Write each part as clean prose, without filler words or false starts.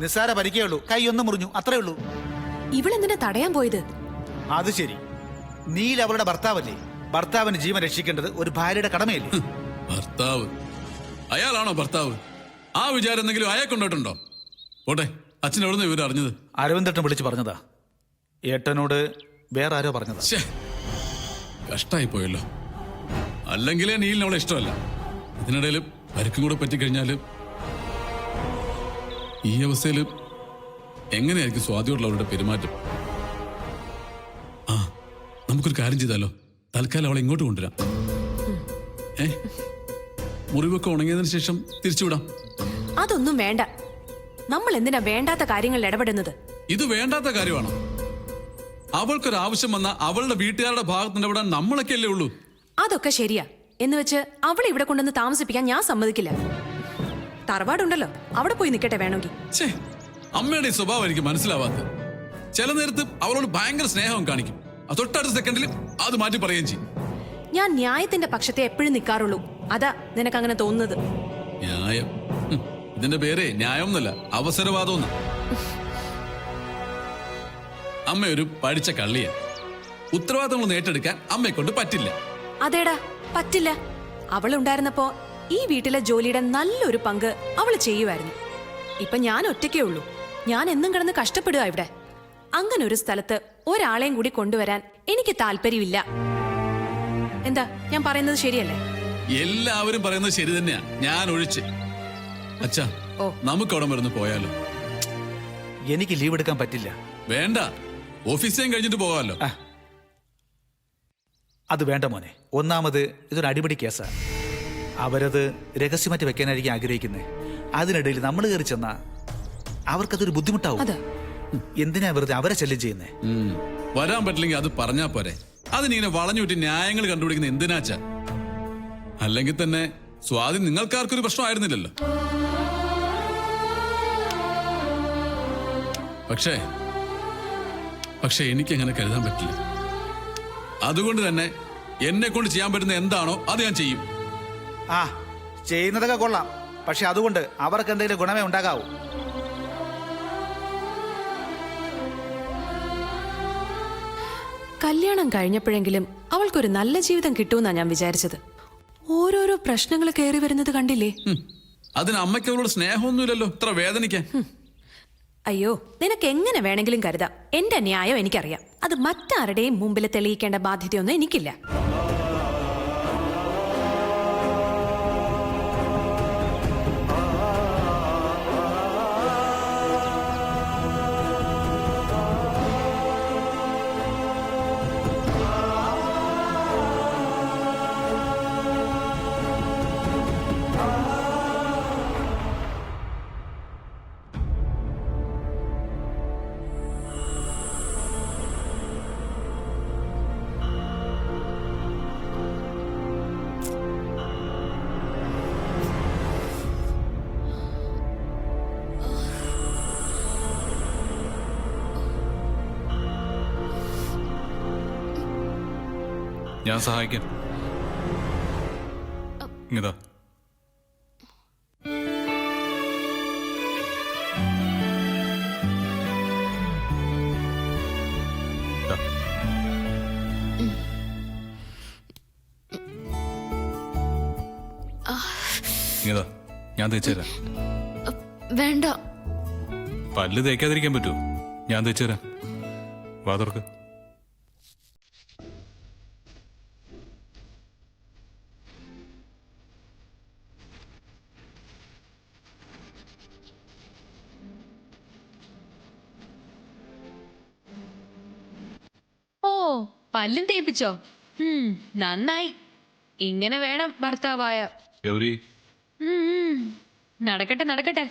നിസ്സാര പരിക്കേ ഉള്ളൂ, കൈ ഒന്ന് മുറിഞ്ഞു, അത്രേ ഉള്ളൂ. ഇവളെന്തിനാ തടയാൻ പോയത്? അത് ശരി, നീൽ അവളുടെ ഭർത്താവല്ലേ? ഭർത്താവിന് ജീവൻ രക്ഷിക്കേണ്ടത് ഒരു ഭാര്യയുടെ കടമയല്ലേ? ഭർത്താവ് അയാളാണോ ഭർത്താവ്? ആ വിചാരം എന്തെങ്കിലും അയാൾ കൊണ്ടോട്ടുണ്ടോ? പോട്ടെ, അച്ഛൻ എവിടുന്ന് ഇവർ അറിഞ്ഞത്? അരവിന്ദേട്ടൻ വിളിച്ചു പറഞ്ഞതാ. ഏട്ടനോട് വേറെ ആരോ പറഞ്ഞതാ. കഷ്ടായി പോയല്ലോ. അല്ലെങ്കിലേ നീലിന് അവളെ ഇഷ്ടമല്ല. ഇതിനിടയിൽ പരുക്കും കൂടെ പറ്റിക്കഴിഞ്ഞാല് ഈ അവസ്ഥയിൽ എങ്ങനെയായിരിക്കും സ്വാതിയോടുള്ള അവരുടെ പെരുമാറ്റം? ആ, നമുക്കൊരു കാര്യം ചെയ്താലോ? തൽക്കാലം അവളെ ഇങ്ങോട്ട് കൊണ്ടുവരാം. മുറിവൊക്കെ ഉണങ്ങിയതിനു ശേഷം തിരിച്ചുവിടാം. അതൊന്നും വേണ്ട. നമ്മൾ എന്തിനാ വേണ്ടാത്ത കാര്യങ്ങളിൽ ഇടപെടുന്നത്? ഇത് വേണ്ടാത്ത കാര്യമാണോ? അവൾക്കൊരു ആവശ്യം വന്ന അവളുടെ വീട്ടുകാരുടെ ഭാഗത്ത് ഇടപെടാൻ നമ്മളൊക്കെ അല്ലേ ഉള്ളൂ. അതൊക്കെ ശരിയാ. എന്ന് വെച്ച് അവളെ ഇവിടെ കൊണ്ടുവന്ന് താമസിപ്പിക്കാൻ ഞാൻ സമ്മതിക്കില്ല. തറവാടുണ്ടല്ലോ, അവിടെ പോയി നിൽക്കട്ടെ വേണമെങ്കിൽ. അമ്മയുടെ ഈ സ്വഭാവം എനിക്ക് മനസ്സിലാവാത്തത്. ചില നേരത്ത് അവളോട് ഭയങ്കര സ്നേഹം കാണിക്കും, തൊട്ടടുത്ത സെക്കൻഡിൽ അത് മാറ്റി പറയുകയും ചെയ്യും. ഞാൻ ന്യായത്തിന്റെ പക്ഷത്തെ എപ്പോഴും നിൽക്കാറുള്ളൂ. അതാ നിനക്ക് അങ്ങനെ തോന്നുന്നത്. ന്യായം? ഇതിന്റെ പേര് ന്യായം എന്നല്ല, അവസരവാദം. അമ്മ ഒരു പഠിച്ച കള്ളിയാ. ഉത്തരവാദിത്തങ്ങൾ ഏറ്റെടുക്കാൻ അമ്മയെ കൊണ്ട് പറ്റില്ല. അതേടാ, പറ്റില്ല. അവളുണ്ടായിരുന്നപ്പോ ഈ വീട്ടിലെ ജോലിയുടെ നല്ലൊരു പങ്ക് അവള് ചെയ്യുമായിരുന്നു. ഇപ്പൊ ഞാൻ ഒറ്റയ്ക്കേ ഉള്ളൂ. ഞാൻ എന്നും കിടന്ന് കഷ്ടപ്പെടുക ഇവിടെ. അങ്ങനെ ഒരു സ്ഥലത്ത് ഒരാളെയും കൂടി കൊണ്ടുവരാൻ എനിക്ക് താല്പര്യമില്ല. എന്താ ഞാൻ പറയുന്നത് ശരിയല്ലേ? എല്ലാവരും പറയുന്നത് ശരി തന്നെയാ, ഞാൻ ഒഴിച്ച്. അച്ഛാ, നമുക്ക് അവിടെ മരുന്ന് പോയാലോ? എനിക്ക് ലീവ് എടുക്കാൻ പറ്റില്ല. വേണ്ട, ഓഫീസിലും കഴിഞ്ഞിട്ട് പോകാമല്ലോ. അത് വേണ്ട മോനെ. ഒന്നാമത് ഇതൊരു അടിപിടി കേസാ. അവരത് രഹസ്യമാറ്റി വെക്കാനായിരിക്കും ആഗ്രഹിക്കുന്നത്. അതിനിടയിൽ നമ്മൾ കയറി ചെന്നാ അവർക്കതൊരു ബുദ്ധിമുട്ടാവും. എന്തിനാ വെറുതെ അവരെ ശല്യം ചെയ്യുന്നേ? വരാൻ പറ്റില്ലെങ്കിൽ അത് പറഞ്ഞാ പോരെ. അതിനിങ്ങനെ വളഞ്ഞുവിട്ട് ന്യായങ്ങൾ കണ്ടുപിടിക്കുന്ന എന്തിനാച്ചാ? അല്ലെങ്കിൽ തന്നെ സ്വാതി നിങ്ങൾക്കാർക്കൊരു പ്രശ്നമായിരുന്നില്ലല്ലോ. പക്ഷേ എനിക്കങ്ങനെ കരുതാൻ പറ്റില്ല. അതുകൊണ്ട് തന്നെ എന്നെ കൊണ്ട് ചെയ്യാൻ പറ്റുന്ന എന്താണോ അത് ഞാൻ ചെയ്യും. ആ, ചെയ്യുന്നതൊക്കെ കൊള്ളാം. പക്ഷെ അതുകൊണ്ട് അവർക്ക് എന്തെങ്കിലും ഗുണമേ ഉണ്ടാകാവൂ. കല്യാണം കഴിഞ്ഞപ്പോഴെങ്കിലും അവൾക്കൊരു നല്ല ജീവിതം കിട്ടുമെന്നാ ഞാൻ വിചാരിച്ചത്. ഓരോരോ പ്രശ്നങ്ങൾ കയറി വരുന്നത് കണ്ടില്ലേ? അതിന് അമ്മയ്ക്ക് അവളോട് സ്നേഹമൊന്നുമില്ലല്ലോ ഇത്ര വേദനിക്കാൻ. അയ്യോ, നിനക്ക് എങ്ങനെ വേണമെങ്കിലും കരുതാം. എന്റെ ന്യായം എനിക്കറിയാം. അത് മറ്റാരുടെയും മുമ്പിൽ തെളിയിക്കേണ്ട ബാധ്യതയൊന്നും എനിക്കില്ല. ഞാൻ സഹായിക്കാം. ഇതാ ഇതാ ഞാൻ തേച്ചുതരാം. വേണ്ട. പല്ല് തേക്കാതിരിക്കാൻ പറ്റുമോ? ഞാൻ തേച്ചുതരാം. വാ തുറക്ക്. പല്ലും തേപ്പിച്ചോ? നന്നായി. ഇങ്ങനെ വേണം ഭർത്താവായ. നടക്കട്ടെ നടക്കട്ടെ.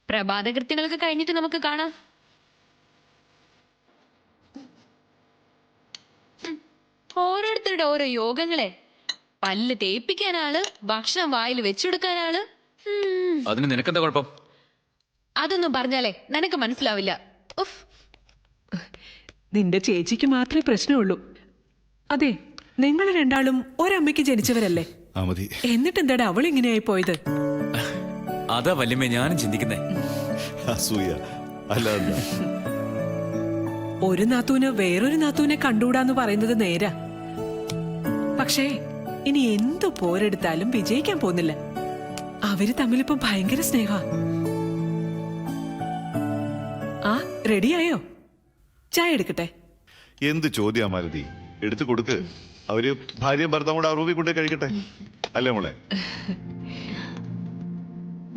പ്രഭാത കൃത്യങ്ങളൊക്കെ കഴിഞ്ഞിട്ട് നമുക്ക് കാണാം. ഓരോരുത്തരുടെ ഓരോ യോഗങ്ങളെ. പല്ല് തേപ്പിക്കാനാള്, ഭക്ഷണം വായിൽ വെച്ചുകൊടുക്കാനാള്. അതിന് നിനക്കെന്താ കുഴപ്പം? അതൊന്നും പറഞ്ഞാലേ നിനക്ക് മനസ്സിലാവില്ല. നിന്റെ ചേച്ചിക്ക് മാത്രമേ പ്രശ്നമുള്ളൂ. അതെ, നിങ്ങൾ രണ്ടാളും ഒരമ്മയ്ക്ക് ജനിച്ചവരല്ലേ? എന്നിട്ട് എന്താടാ അവൾ ഇങ്ങനെയായി പോയത്? അതാ വല്യമ്മേ ഞാനും ചിന്തിക്കുന്നേ. അസൂയ അല്ലാതെ. ഒരു നാത്തൂന് വേറൊരു നാത്തൂനെ കണ്ടുകൂടാന്ന് പറയുന്നത് നേരാ. പക്ഷേ ഇനി എന്തു പോരെടുത്താലും വിജയിക്കാൻ പോകുന്നില്ല. അവര് തമ്മിലിപ്പോ ഭയങ്കര സ്നേഹ. ആ റെഡിയായോ? ചായ എടുക്കട്ടെ? എന്ത് ചോദ്യാ മാലതി, എടുത്തു കൊടുക്ക്. അവര് ഭാര്യയും ഭർത്താവും കൂടെ ആ റൂമിൽ കൊണ്ടേ കഴിക്കട്ടെ, അല്ലേ മോളെ?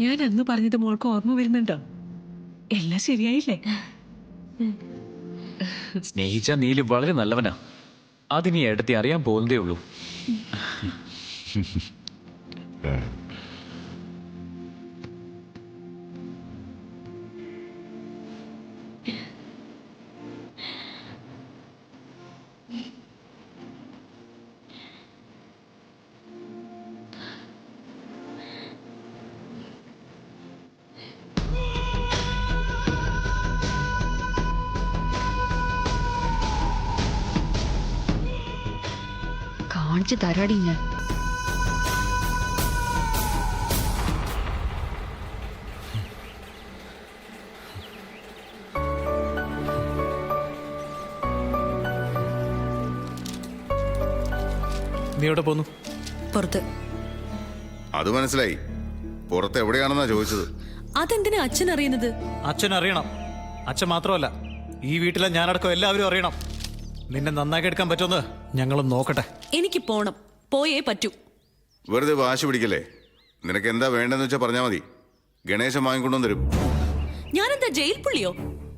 ഞാൻ അന്ന് പറഞ്ഞത് മോൾക്ക് ഓർമ്മ വരുന്നുണ്ടോ? എല്ലാം ശരിയായില്ലേ? സ്നേഹിച്ച നീല് വളരെ നല്ലവനാ. അതിനി എടുത്തി അറിയാൻ പോകുന്നതേ ഉള്ളൂ. കാണിച്ചു തരാടി ഞാൻ. നീ എവിടെ പോന്നു? പുറത്ത്. അത് മനസ്സിലായി. പുറത്ത് എവിടെയാണെന്നാ ചോദിച്ചത്. അതെന്തിനാ അച്ഛൻ അറിയുന്നത്? അച്ഛൻ അറിയണം. അച്ഛൻ മാത്രമല്ല, ഈ വീട്ടിലെ ഞാനടക്കം എല്ലാവരും അറിയണം. നിന്നെ നന്നാക്കി എടുക്കാൻ പറ്റുമെന്ന് ഞങ്ങളും നോക്കട്ടെ. എനിക്ക് പോണം, പോയേ പറ്റൂ. വെറുതെ വാശി പിടിക്കല്ലേ. നിനക്ക് എന്താ വേണ്ടെന്ന് വെച്ചാൽ പറഞ്ഞാൽ മതി. ഗണേശൻ വാങ്ങിക്കൊണ്ടു തരും. ഞാനെന്താ ജയിൽ പുള്ളിയോ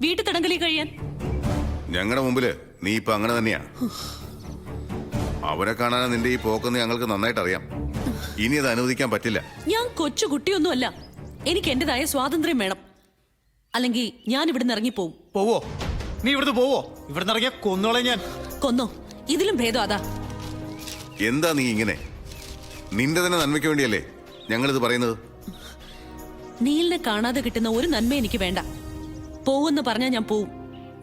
വീട്ടു തടങ്കലി കഴിയാൻ? ഞങ്ങളുടെ മുമ്പില് നീ ഇപ്പൊ അങ്ങനെ തന്നെയാ. അവരെ കാണാൻ നിന്റെ ഈ പോക്കെന്ന് ഞങ്ങൾക്ക് നന്നായിട്ട് അറിയാം. ഇനി അത് അനുവദിക്കാൻ പറ്റില്ല. ഞാൻ കൊച്ചു കുട്ടിയൊന്നുമല്ല. എനിക്ക് എന്റേതായ സ്വാതന്ത്ര്യം വേണം. അല്ലെങ്കിൽ ഞാൻ ഇവിടുന്ന് ഇറങ്ങിപ്പോവും. പോവോ? നീ ഇവിടുന്ന് പോവോ? ഇവിടുന്ന് ഇറങ്ങിയ കൊന്നോളെ ഞാൻ. കൊന്നോ? ഇതിലും ഭേദം അതാ. എന്താ നീ ഇങ്ങനെ? നിന്റെ തന്നെ നന്മയ്ക്ക് വേണ്ടിയല്ലേ ഞങ്ങളിത് പറയുന്നത്? നീലിനെ കാണാതെ കിട്ടുന്ന ഒരു നന്മ എനിക്ക് വേണ്ട. പോവെന്ന് പറഞ്ഞാൽ ഞാൻ പോവും.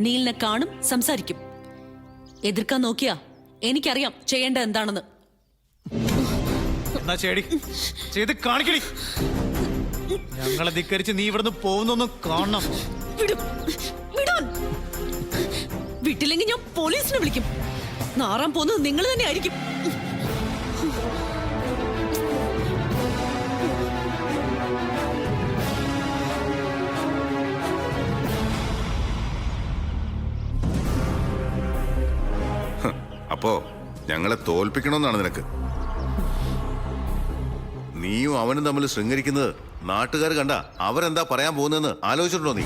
നീലിനെ കാണും, സംസാരിക്കും. എതിർക്കാൻ നോക്കിയാ എനിക്കറിയാം ചെയ്യേണ്ടത് എന്താണെന്ന്. എന്നാ ചേടി ചെയ്ത് കാണിക്കടി. ഞങ്ങളെ ധിക്കരിച്ച് നീ ഇവിടുന്ന് പോകുന്നൊന്നും കാണണം. വിടും, വിടാൻ. വിട്ടില്ലെങ്കിൽ ഞാൻ പോലീസിനെ വിളിക്കും. നാറാൻ പോകുന്നത് നിങ്ങൾ തന്നെ ആയിരിക്കും. അപ്പോ ഞങ്ങളെ തോൽപ്പിക്കണമെന്നാണ് നിനക്ക്? നീയും അവനും തമ്മിൽ ശൃംഗരിക്കുന്നത് നാട്ടുകാർ കണ്ട അവരെന്താ പറയാൻ പോകുന്നതെന്ന് ആലോചിച്ചിട്ടുണ്ടോ നീ?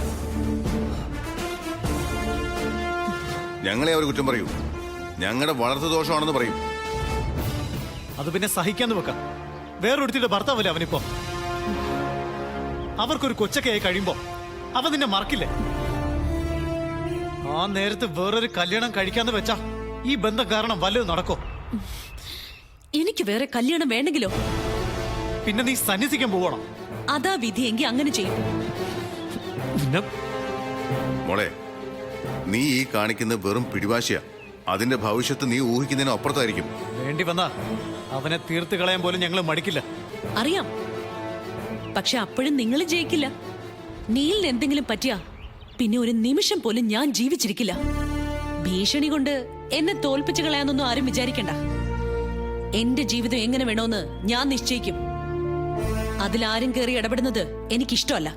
ഞങ്ങളെ അവർ കുറ്റം പറയൂ. ഞങ്ങളുടെ വളർത്തു ദോഷമാണെന്ന് പറയും. അത് പിന്നെ സഹിക്കാന്ന് വെക്കാം. വേറൊരുത്തിയുടെ ഭർത്താവല്ലേ അവനിപ്പോ. അവർക്കൊരു കൊച്ചക്കയായി കഴിയുമ്പോ അവൻ നിന്നെ മറക്കില്ലേ? ആ നേരത്ത് വേറൊരു കല്യാണം കഴിക്കാന്ന് വെച്ചാ ഈ ബന്ധം കാരണം വല്ലതും നടക്കോ? എനിക്ക് വേറെ കല്യാണം വേണ്ടെങ്കിലോ? പിന്നെ നീ സന്യസിക്കാൻ പോവണം. അതാ വിധിയെങ്കിൽ അങ്ങനെ ചെയ്യും. പിന്നെ മോളെ, നീ ഈ കാണിക്കുന്ന വെറും പിടിവാശിയാ. അതിന്റെ ഭവിഷ്യത്ത് നീ ഊഹിക്കുന്നതിന് അപ്പുറത്തായിരിക്കും. വേണ്ടി വന്നാ അവനെ തീർത്ത് കളയാൻ പോലും ഞങ്ങൾ മടിക്കില്ല. അറിയാം. പക്ഷെ അപ്പോഴും നിങ്ങൾ ജയിക്കില്ല. നീലിന് എന്തെങ്കിലും പറ്റിയാ പിന്നെ ഒരു നിമിഷം പോലും ഞാൻ ജീവിച്ചിരിക്കില്ല. ഭീഷണി കൊണ്ട് എന്നെ തോൽപ്പിച്ചു കളയാന്നൊന്നും ആരും വിചാരിക്കണ്ട. എന്റെ ജീവിതം എങ്ങനെ വേണോന്ന് ഞാൻ നിശ്ചയിക്കും. അതിലാരും കയറി ഇടപെടുന്നത് എനിക്കിഷ്ടമല്ല.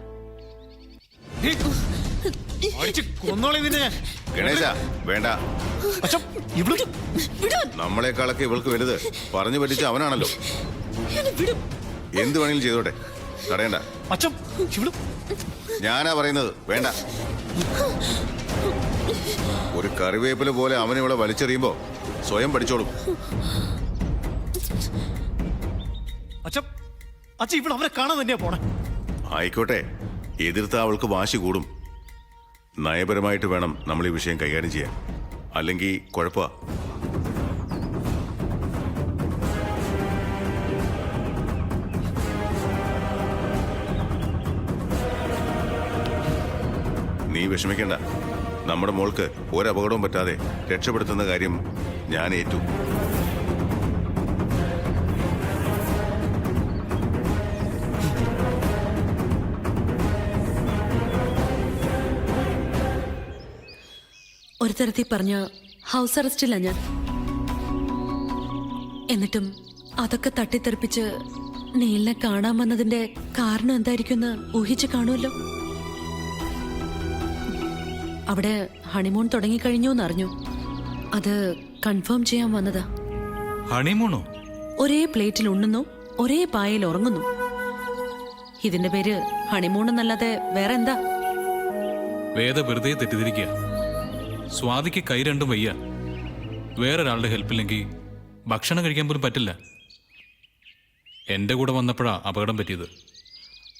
അടിച്ച് കൊന്നോളെ നിന്നെ ഞാൻ. ഗണേശ വേണ്ട. അച്ഛാ, ഇവിടെ നമ്മളെക്കാളൊക്കെ ഇവൾക്ക് വലുത് പറഞ്ഞു പറ്റിച്ച അവനാണല്ലോ. എന്ത് വേണമെങ്കിലും ചെയ്തോട്ടെ, തടയണ്ട. അച്ഛാ, ഇവിടെ ഞാനാ പറയുന്നത്, വേണ്ട. ഒരു കറിവേപ്പില പോലെ അവൻ ഇവിടെ വലിച്ചെറിയുമ്പോ സ്വയം പഠിച്ചോളും. അച്ഛാ, അച്ഛാ, ഇവിടെ അവരെ കാണാൻ തന്നെയാ പോണേ. ആയിക്കോട്ടെ, എതിർത്ത അവൾക്ക് വാശി കൂടും. നയപരമായിട്ട് വേണം നമ്മൾ ഈ വിഷയം കൈകാര്യം ചെയ്യാൻ. അല്ലെങ്കിൽ കുഴപ്പമാ. നീ വിഷമിക്കണ്ട. നമ്മുടെ മോൾക്ക് ഒരപകടവും പറ്റാതെ രക്ഷപ്പെടുത്തുന്ന കാര്യം ഞാൻ ഏറ്റു. ഒരു തരത്തിൽ പറഞ്ഞ ഹൗസ് അറസ്റ്റില്ല ഞാൻ. എന്നിട്ടും അതൊക്കെ തട്ടിത്തെറിപ്പിച്ച് നീലിനെ കാണാൻ വന്നതിന്റെ കാരണം എന്തായിരിക്കുമെന്ന് ഊഹിച്ച് കാണുമല്ലോ. അവിടെ ഹണിമൂൺ തുടങ്ങിക്കഴിഞ്ഞു എന്നറിഞ്ഞു. അത് കൺഫേം ചെയ്യാൻ വന്നതാ. ഹണിമൂണോ? ഒരേ പ്ലേറ്റിൽ ഉണ്ണുന്നു, ഒരേ പായയിൽ ഉറങ്ങുന്നു. ഇതിന്റെ പേര് ഹണിമൂൺ എന്നല്ലാതെ വേറെ എന്താ? വേദ വെറുതെ തെറ്റിദ്ധരിക്കുക. സ്വാതിക്ക് കൈ രണ്ടും വയ്യ. വേറൊരാളുടെ ഹെൽപ്പില്ലെങ്കിൽ ഭക്ഷണം കഴിക്കാൻ പോലും പറ്റില്ല. എൻ്റെ കൂടെ വന്നപ്പോഴാ അപകടം പറ്റിയത്.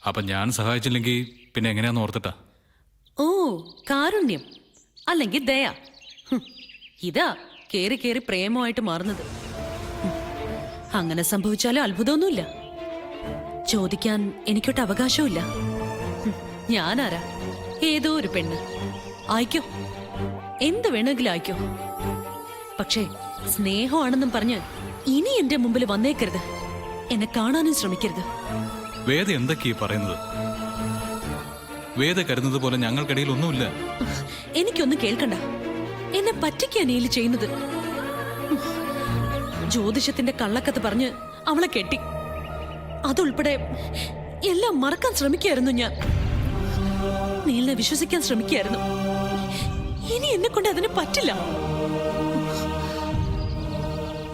അപ്പം ഞാൻ സഹായിച്ചില്ലെങ്കിൽ പിന്നെ എങ്ങനെയാന്ന് ഓർത്തിട്ടാ. ഓ, കാരുണ്യം അല്ലെങ്കിൽ ദയ. ഇതാ കേറി കേറി പ്രേമമായിട്ട് മാറുന്നത്. അങ്ങനെ സംഭവിച്ചാലും അത്ഭുതമൊന്നുമില്ല. ചോദിക്കാൻ എനിക്കൊട്ട് അവകാശമില്ല. ഞാനാരാ? ഏതോ ഒരു പെണ്ണ്. ആയിക്കോ, എന്ത് വേണമെങ്കിലും ആയിക്കോ. പക്ഷേ സ്നേഹമാണെന്നും പറഞ്ഞ് ഇനി എന്റെ മുമ്പിൽ വന്നേക്കരുത്. എന്നെ കാണാനും ശ്രമിക്കരുത്. വേദ എന്തൊക്കെയാ പറയുന്നത്? വേദ കരുതുന്നത് പോലെ ഞങ്ങൾക്കിടയിൽ ഒന്നുമില്ല. എനിക്കൊന്നും കേൾക്കണ്ട. എന്നെ പറ്റിക്കാ നീല് ചെയ്യുന്നത്. ജ്യോതിഷത്തിന്റെ കള്ളക്കത്ത് പറഞ്ഞ് അവളെ കെട്ടി. അതുൾപ്പെടെ എല്ലാം മറക്കാൻ ശ്രമിക്കായിരുന്നു ഞാൻ. നീലിനെ വിശ്വസിക്കാൻ ശ്രമിക്കായിരുന്നു. ഇനി എന്നെ കൊണ്ട് അതിന് പറ്റില്ല.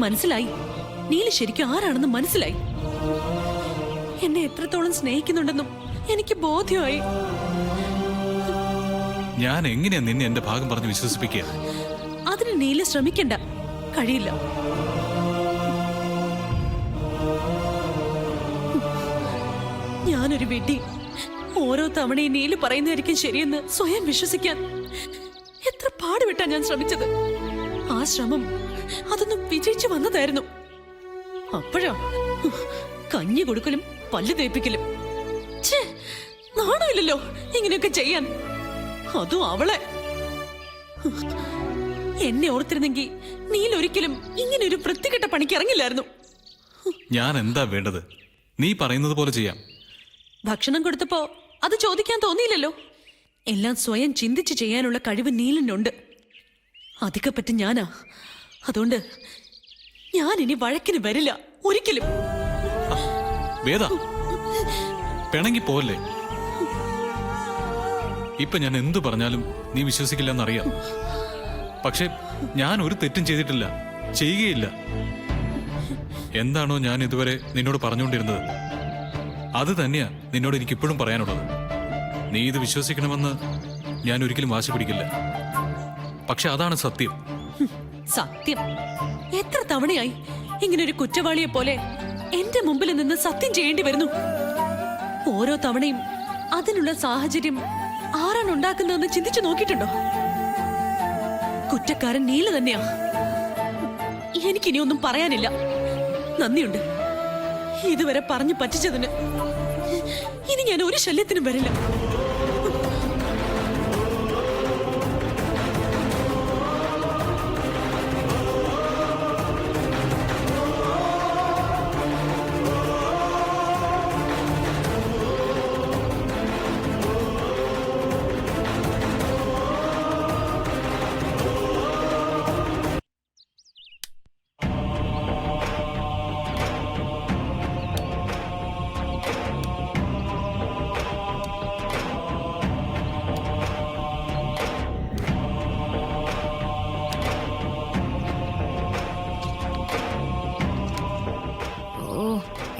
മനസ്സിലായി, നീല് ശരിക്കും ആരാണെന്ന് മനസ്സിലായി. എന്നെ എത്രത്തോളം സ്നേഹിക്കുന്നുണ്ടെന്നും എനിക്ക് ബോധ്യമായി. ഞാൻ എങ്ങനെയാ നിന്നെ എന്റെ ഭാഗം പറഞ്ഞ് വിശ്വസിപ്പിക്കുക? അതിന് നീല് ശ്രമിക്കണ്ട, കഴിയില്ല. ഞാനൊരു വെട്ടി. ഓരോ തവണയും നീല് പറയുന്നതായിരിക്കും ശരിയെന്ന് സ്വയം വിശ്വസിക്കാൻ എത്ര പാടുവിട്ടാ ഞാൻ ശ്രമിച്ചത്. ആ ശ്രമം അതൊന്നും വിജയിച്ചു വന്നതായിരുന്നു. അപ്പോഴാ കഞ്ഞി കൊടുക്കലും പല്ല് തേപ്പിക്കലും. ഛേ, നാണമില്ലല്ലോ ഇങ്ങനെയൊക്കെ ചെയ്യാൻ. അതും അവളെ. എന്നെ ഓർത്തിരുന്നെങ്കിൽ നീലൊരിക്കലും ഇങ്ങനെ ഒരു വൃത്തികെട്ട പണിക്ക് ഇറങ്ങില്ലായിരുന്നു. ഞാൻ എന്താ വേണ്ടത്? നീ പറയുന്നത് പോലെ ചെയ്യാം. ഭക്ഷണം കൊടുത്തപ്പോ അത് ചോദിക്കാൻ തോന്നിയില്ലല്ലോ. എല്ലാം സ്വയം ചിന്തിച്ച് ചെയ്യാനുള്ള കഴിവ് നീലിനുണ്ട്. അധികപ്പറ്റി ഞാനാ. അതുകൊണ്ട് ഞാൻ ഇനി വഴക്കിന് വരില്ല, ഒരിക്കലും. വേദ, പിണങ്ങി പോവല്ലേ? ഇപ്പൊ ഞാൻ എന്തു പറഞ്ഞാലും നീ വിശ്വസിക്കില്ലെന്നറിയാം. പക്ഷെ ഞാൻ ഒരു തെറ്റും ചെയ്തിട്ടില്ല, ചെയ്യുകയില്ല. എന്താണോ ഞാൻ ഇതുവരെ നിന്നോട് പറഞ്ഞുകൊണ്ടിരുന്നത് അത് തന്നെയാ നിന്നോട് എനിക്ക് ഇപ്പോഴും പറയാനുള്ളത്. നീ ഇത് വിശ്വസിക്കണമെന്ന് ഞാൻ ഒരിക്കലും വാശി പിടിക്കില്ല. പക്ഷെ അതാണ് സത്യം. സത്യം? എത്ര തവണയായി ഇങ്ങനെ ഒരു കുറ്റവാളിയെ പോലെ എന്റെ മുമ്പിൽ നിന്ന് സത്യം ചെയ്യേണ്ടി വരുന്നു. ഓരോ തവണയും അതിനുള്ള സാഹചര്യം ആരാണ് ഉണ്ടാക്കുന്നതെന്ന് ചിന്തിച്ചു നോക്കിയിട്ടുണ്ടോ? കുറ്റക്കാരൻ നീല തന്നെയാ. എനിക്കിനി ഒന്നും പറയാനില്ല. നന്ദിയുണ്ട് ഇതുവരെ പറഞ്ഞു പറ്റിച്ചതിന്. ഇനി ഞാൻ ഒരു ശല്യത്തിനും വരില്ല.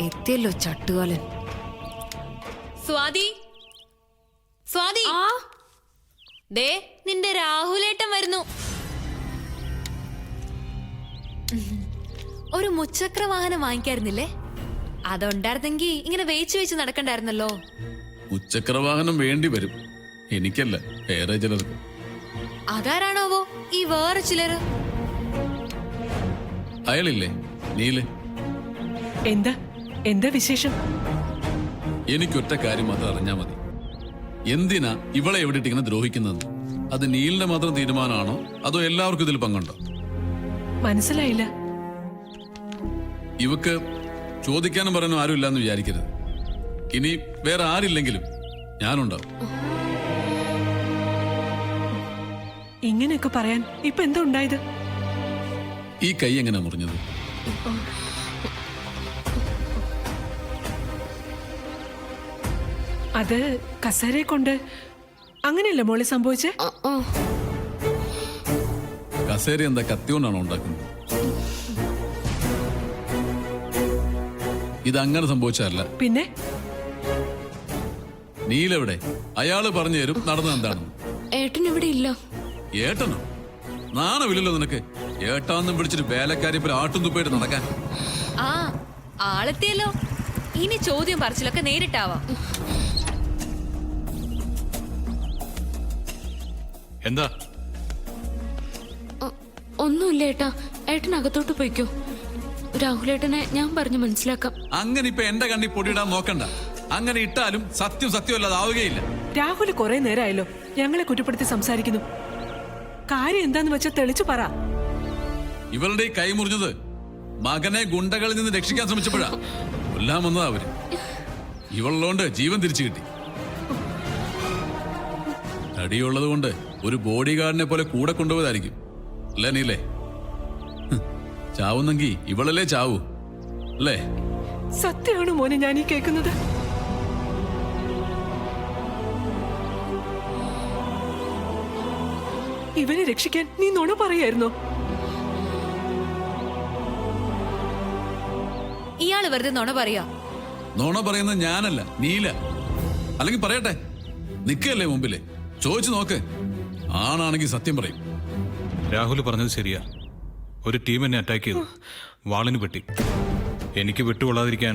എത്തിയല്ലോ ചട്ടുകാലൻ. സ്വാതി, സ്വാതി, ദേ നിന്റെ രാഹുലേട്ടൻ വരുന്നു. ഒരു മുച്ചക്ര വാഹനം വാങ്ങിക്കായിരുന്നില്ലേ? അതുണ്ടായിരുന്നെങ്കി ഇങ്ങനെ വേച്ച് വെച്ച് നടക്കണ്ടായിരുന്നല്ലോ. ഉച്ചക്രവാഹനം വേണ്ടി വരും. എനിക്കല്ല, വേറെ ചിലർക്ക്. അതാരാണാവോ ഈ വേറെ ചിലര്? അയാളില്ലേ, നീല്? എന്താ എന്താ വിശേഷം? എനിക്കൊറ്റ കാര്യം മാത്രം അറിഞ്ഞാ മതി. എന്തിനാ ഇവളെ എവിടെയിട്ട് ഇങ്ങനെ ദ്രോഹിക്കുന്നത്? അത് നീലിന്റെ മാത്രം തീരുമാനമാണോ അതോ എല്ലാവർക്കും ഇതിൽ പങ്കുണ്ടോ? മനസ്സിലായില്ല. ഇവക്ക് ചോദിക്കാനും പറയാനും ആരും ഇല്ലാന്ന് വിചാരിക്കരുത്. ഇനി വേറെ ആരില്ലെങ്കിലും ഞാനുണ്ടാവും. ഇങ്ങനെയൊക്കെ പറയാൻ ഇപ്പൊ എന്താ ഉണ്ടായത്? ഈ കൈ എങ്ങനെ മുറിഞ്ഞത്? അത് കസേരയെ കൊണ്ട് അങ്ങനെയല്ലേ മോളെ സംഭവിച്ചേ? കസേര എന്താ കത്തി കൊണ്ടാണോ ഉണ്ടാക്കുന്നത്? ഇതങ്ങനെ സംഭവിച്ചതല്ല. പിന്നെ നീലെവിടെ? അയാള് പറഞ്ഞു തരും നടന്നത് എന്താണെന്ന്. ഏട്ടൻ ഇവിടെ ഇല്ല. ഏട്ടനോ? നാണമില്ലല്ലോ നിനക്ക്. ഏട്ടാന്നും വിളിച്ചിട്ട് വേലക്കാരി പോലെ ആട്ടും തുപ്പായിട്ട് നടക്കാൻ. ആ ആളെത്തിയല്ലോ. ഇനി ചോദ്യം പറച്ചിലൊക്കെ നേരിട്ടാവാം. എന്താ? ഒന്നുമില്ല ഏട്ടാ, ഏട്ടൻ അകത്തോട്ട് പോയിക്കോ. രാഹുലേട്ടനെ ഞാൻ പറഞ്ഞു മനസ്സിലാക്കാം. അങ്ങനെ ഇപ്പൊ എന്റെ കണ്ണി പൊടിയിടാൻ നോക്കണ്ട. അങ്ങനെ ഇട്ടാലും സത്യം സത്യമല്ലാതെ ആവുകയില്ല. രാഹുല് കുറെ നേരമായല്ലോ ഞങ്ങളെ കുറ്റപ്പെടുത്തി സംസാരിക്കുന്നു. കാര്യം എന്താന്ന് വെച്ചാൽ തെളിച്ചു പറ. ഇവളുടെ ഈ കൈ മുറിഞ്ഞത് മകനെ ഗുണ്ടകളിൽ നിന്ന് രക്ഷിക്കാൻ ശ്രമിച്ചപ്പോഴാ. കൊല്ലാൻ വന്നതാ അവര്. ഇവളുള്ളോണ്ട് ജീവൻ തിരിച്ചു കിട്ടി. അടിയുള്ളത് കൊണ്ട് ഒരു ബോഡി ഗാർഡിനെ പോലെ കൂടെ കൊണ്ടുപോയതായിരിക്കും അല്ലേ നീലേ? ചാവുന്നെങ്കി ഇവളല്ലേ ചാവൂ അല്ലേ? സത്യമാണ് മോനെ ഞാൻ ഈ കേൾക്കുന്നത്. ഇവനെ രക്ഷിക്കാൻ നീ നുണ പറയായിരുന്നോ? ഇയാള് വെറുതെ നുണ പറയാ. നുണ പറയുന്നത് ഞാനല്ല, നീല. അല്ലെങ്കിൽ പറയട്ടെ, നിക്കല്ലേ മുമ്പില്, ചോദിച്ചു നോക്ക്. ആണാണെങ്കിൽ സത്യം പറയും. രാഹുൽ പറഞ്ഞത് ശരിയാ. ഒരു ടീം എന്നെ അറ്റാക്ക് ചെയ്തു, വാളിന് പെട്ടി. എനിക്ക് വിട്ടുകൊള്ളാതിരിക്കാൻ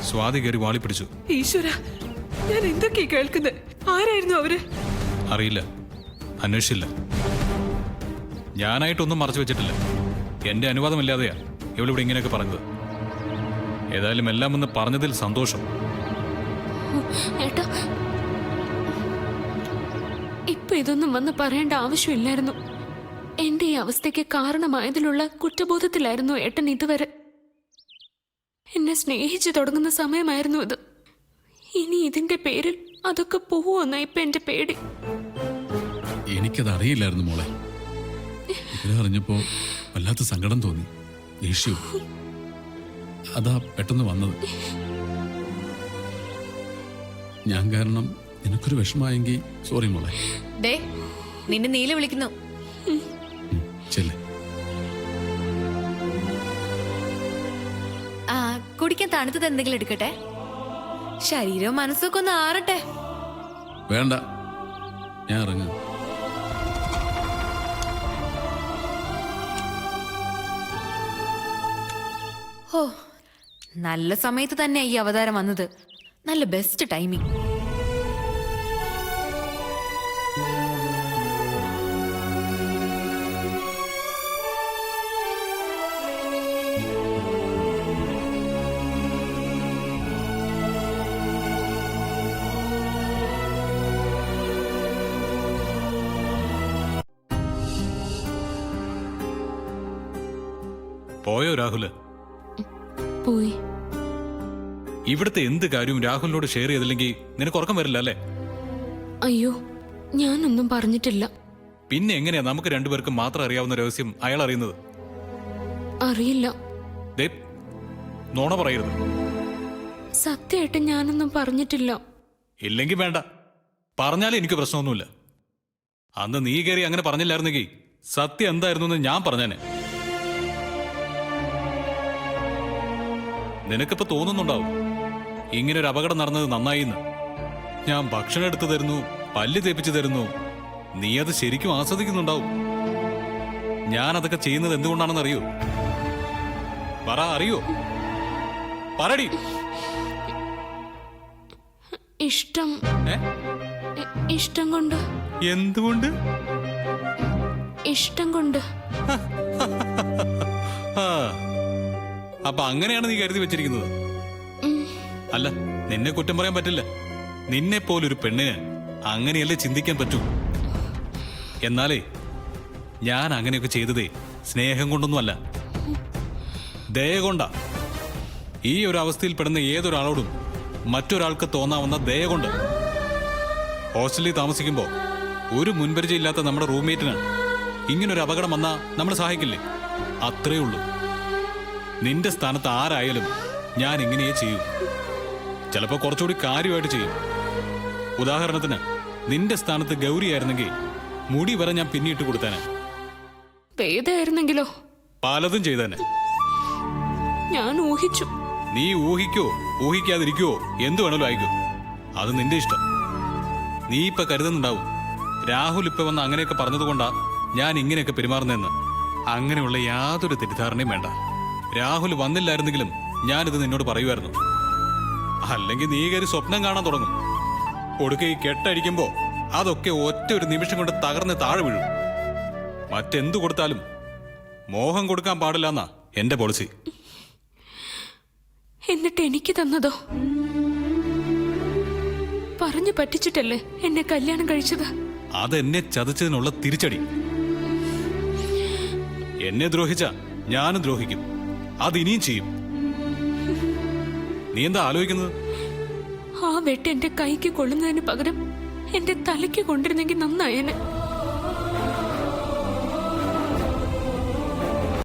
സ്വാതി കയറി വാളി പിടിച്ചു. ഈശ്വര, ഞാൻ എന്തൊക്കെയാ കേൾക്കുന്നത്? ആരായിരുന്നു അവര്? അറിയില്ല, അന്വേഷിച്ചില്ല. ഞാനായിട്ടൊന്നും മറച്ചു വെച്ചിട്ടില്ല. എന്റെ അനുവാദമില്ലാതെയാ ഇവളിവിടെ ഇങ്ങനെയൊക്കെ പറഞ്ഞത്. ഏതായാലും എല്ലാം ഒന്ന് പറഞ്ഞതിൽ സന്തോഷം. ഏട്ടാ, ഇപ്പൊ ഇതൊന്നും വന്ന് പറയേണ്ട ആവശ്യമില്ലായിരുന്നു. എന്റെ ഈ അവസ്ഥയ്ക്ക് കാരണമായതിലുള്ള കുറ്റബോധത്തിലായിരുന്നു ഏട്ടൻ ഇതുവരെ. എന്നെ സ്നേഹിച്ചു തുടങ്ങുന്ന സമയമായിരുന്നു ഇത്. ഇനി ഇതിന്റെ പേരിൽ അതൊക്കെ പോവുമെന്നാ ഇപ്പൊ എന്റെ പേടി. എനിക്കത് അറിയില്ലായിരുന്നു മോളെ. അറിഞ്ഞപ്പോ വല്ലാത്ത സങ്കടം തോന്നി, ദേഷ്യവും. അതാ പെട്ടെന്ന് വന്നത്. ഞാൻ കാരണം നിനക്കൊരു വിഷമായെങ്കിൽ സോറി മോളെ. ദേ നിന്നെ നീല വിളിക്കുന്നു. ചെല്ലേ. ആ കുടിക്കാൻ തണുത്തത് എന്തെങ്കിലും എടുക്കട്ടെ. ശരീരവും മനസ്സൊക്കെ ഒന്ന് ആറട്ടെ. വേണ്ട, ഞാൻ ഇറങ്ങാം. ഓ, നല്ല സമയത്ത് തന്നെ ഈ അവതാരം വന്നത്. നല്ല ബെസ്റ്റ് ടൈമിംഗ്. പോയോ രാഹുല്? പോയി. ഇവിടുത്തെ എന്ത് കാര്യവും രാഹുലിനോട് ഷെയർ ചെയ്തില്ലെങ്കിൽ നിനക്ക് ഉറക്കം വരില്ല അല്ലേ? അയ്യോ, ഞാനൊന്നും പറഞ്ഞിട്ടില്ല. പിന്നെ എങ്ങനെയാ നമുക്ക് രണ്ടുപേർക്കും മാത്രം അറിയാവുന്ന രഹസ്യം അയാൾ അറിയുന്നത്? അറിയില്ല. ദേ, നോണ പറയരുത്. സത്യമായിട്ട് ഞാനൊന്നും പറഞ്ഞിട്ടില്ല. ഇല്ലെങ്കിൽ വേണ്ട, പറഞ്ഞാലും എനിക്ക് പ്രശ്നമൊന്നുമില്ല. അന്ന് നീ കയറി അങ്ങനെ പറഞ്ഞില്ലായിരുന്നെങ്കിൽ സത്യം എന്തായിരുന്നു എന്ന് ഞാൻ പറഞ്ഞേനെ. നിനക്കിപ്പോ തോന്നുന്നുണ്ടാവും ഇങ്ങനെ ഒരു അപകടം നടന്നത് നന്നായി എന്ന്. ഞാൻ ഭക്ഷണം എടുത്തു തരുന്നു, പല്ല് തേപ്പിച്ചു തരുന്നു, നീ അത് ശരിക്കും ആസ്വദിക്കുന്നുണ്ടാവും. ഞാൻ അതൊക്കെ ചെയ്യുന്നത് എന്തുകൊണ്ടാണെന്ന് അറിയോ? പറ, അറിയോ? പറടി. ഇഷ്ടം. ഇഷ്ടം കൊണ്ട്. എന്തുകൊണ്ട്? ഇഷ്ടം കൊണ്ട്. അപ്പൊ അങ്ങനെയാണ് നീ കരുതി വെച്ചിരിക്കുന്നത്? അല്ല, നിന്നെ കുറ്റം പറയാൻ പറ്റില്ല. നിന്നെ പോലൊരു പെണ്ണിന് അങ്ങനെയല്ലേ ചിന്തിക്കാൻ പറ്റൂ. എന്നാലേ ഞാൻ അങ്ങനെയൊക്കെ ചെയ്തതേ സ്നേഹം കൊണ്ടൊന്നുമല്ല, ദയ കൊണ്ടാ. ഈ ഒരു അവസ്ഥയിൽ പെടുന്ന ഏതൊരാളോടും മറ്റൊരാൾക്ക് തോന്നാവുന്ന ദയ കൊണ്ട്. ഹോസ്റ്റലിൽ താമസിക്കുമ്പോൾ ഒരു മുൻപരിചയമില്ലാത്ത നമ്മുടെ റൂംമേറ്റിന് ഇങ്ങനൊരു അപകടം വന്നാ നമ്മൾ സഹായിക്കില്ലേ? അത്രേ ഉള്ളൂ. നിന്റെ സ്ഥാനത്ത് ആരായാലും ഞാൻ ഇങ്ങനെയേ ചെയ്യൂ. ചിലപ്പോൾ കുറച്ചുകൂടി കാര്യമായിട്ട് ചെയ്യും. ഉദാഹരണത്തിന് നിന്റെ സ്ഥാനത്ത് ഗൗരിയായിരുന്നെങ്കിൽ മുടി വരെ ഞാൻ പിന്നിട്ട് കൊടുത്തേനെ. വേദയായിരുന്നെങ്കിലോ? പലതും ചെയ്തേനെ. ഞാൻ ഊഹിച്ചു. നീ ഊഹിക്കോ ഊഹിക്കാതിരിക്കുവോ എന്തു വേണമല്ലോ ആയിക്കോ, അത് നിന്റെ ഇഷ്ടം. നീ ഇപ്പൊ കരുതുന്നുണ്ടാവും രാഹുൽ ഇപ്പൊ വന്ന് അങ്ങനെയൊക്കെ പറഞ്ഞതുകൊണ്ടാ ഞാൻ ഇങ്ങനെയൊക്കെ പെരുമാറുന്നതെന്ന്. അങ്ങനെയുള്ള യാതൊരു തെറ്റിദ്ധാരണയും വേണ്ട. രാഹുൽ വന്നില്ലായിരുന്നെങ്കിലും ഞാനിത് നിന്നോട് പറയുമായിരുന്നു. അല്ലെങ്കിൽ നീ കയറി സ്വപ്നം കാണാൻ തുടങ്ങും. ഒടുക്കെ ഈ കെട്ടടിക്കുമ്പോ അതൊക്കെ ഒറ്റ ഒരു നിമിഷം കൊണ്ട് തകർന്ന് താഴെ വീഴും. മറ്റെന്തു കൊടുത്താലും മോഹം കൊടുക്കാൻ പാടില്ല എന്നാ എന്റെ പോളിസി. എന്നിട്ട് എനിക്ക് തന്നതോ? പറഞ്ഞു പറ്റിച്ചിട്ടല്ലേ എന്നെ കല്യാണം കഴിച്ചത്? അതെന്നെ ചതച്ചതിനുള്ള തിരിച്ചടി. എന്നെ ദ്രോഹിച്ച ഞാനും ദ്രോഹിക്കും. അതിനിയും ചെയ്യും. നീ എന്താ ആലോചിക്കുന്നത്? ആ വെട്ട് എന്റെ കൈക്ക് കൊള്ളുന്നതിന് പകരം എന്റെ തലയ്ക്ക് കൊണ്ടിരുന്നെങ്കിൽ നന്നായേനെ.